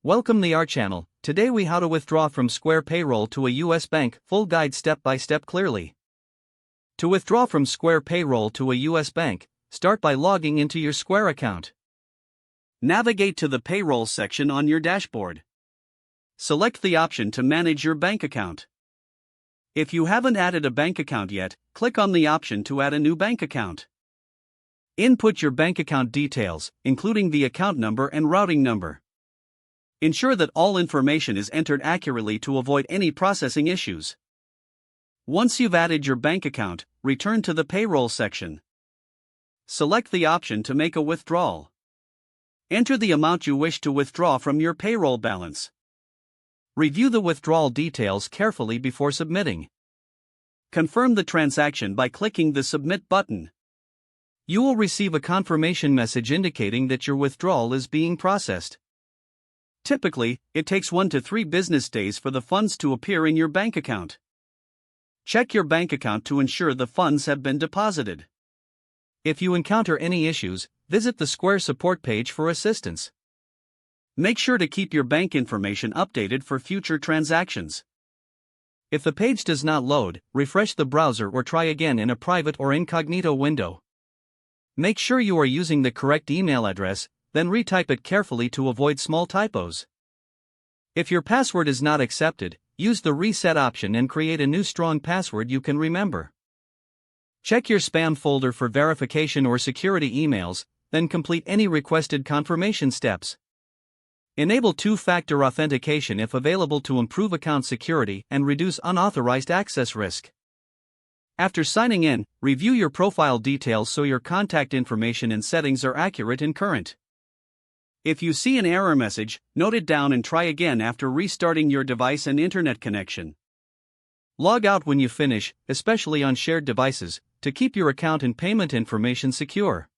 Welcome to our channel. Today we how to withdraw from Square Payroll to a US bank, full guide step by step clearly. To withdraw from Square Payroll to a US bank, start by logging into your Square account. Navigate to the payroll section on your dashboard. Select the option to manage your bank account. If you haven't added a bank account yet, click on the option to add a new bank account. Input your bank account details, including the account number and routing number. Ensure that all information is entered accurately to avoid any processing issues. Once you've added your bank account, return to the payroll section. Select the option to make a withdrawal. Enter the amount you wish to withdraw from your payroll balance. Review the withdrawal details carefully before submitting. Confirm the transaction by clicking the Submit button. You will receive a confirmation message indicating that your withdrawal is being processed. Typically, it takes 1 to 3 business days for the funds to appear in your bank account. Check your bank account to ensure the funds have been deposited. If you encounter any issues, visit the Square support page for assistance. Make sure to keep your bank information updated for future transactions. If the page does not load, refresh the browser or try again in a private or incognito window. Make sure you are using the correct email address, then retype it carefully to avoid small typos. If your password is not accepted, use the reset option and create a new strong password you can remember. Check your spam folder for verification or security emails, then complete any requested confirmation steps. Enable two-factor authentication if available to improve account security and reduce unauthorized access risk. After signing in, review your profile details so your contact information and settings are accurate and current. If you see an error message, note it down and try again after restarting your device and internet connection. Log out when you finish, especially on shared devices, to keep your account and payment information secure.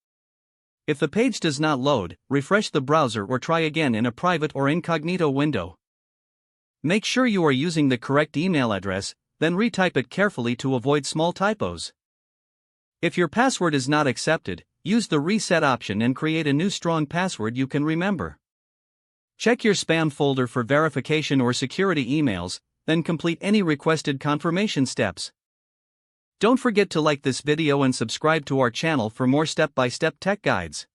If the page does not load, refresh the browser or try again in a private or incognito window. Make sure you are using the correct email address, then retype it carefully to avoid small typos. If your password is not accepted, use the reset option and create a new strong password you can remember. Check your spam folder for verification or security emails, then complete any requested confirmation steps. Don't forget to like this video and subscribe to our channel for more step-by-step tech guides.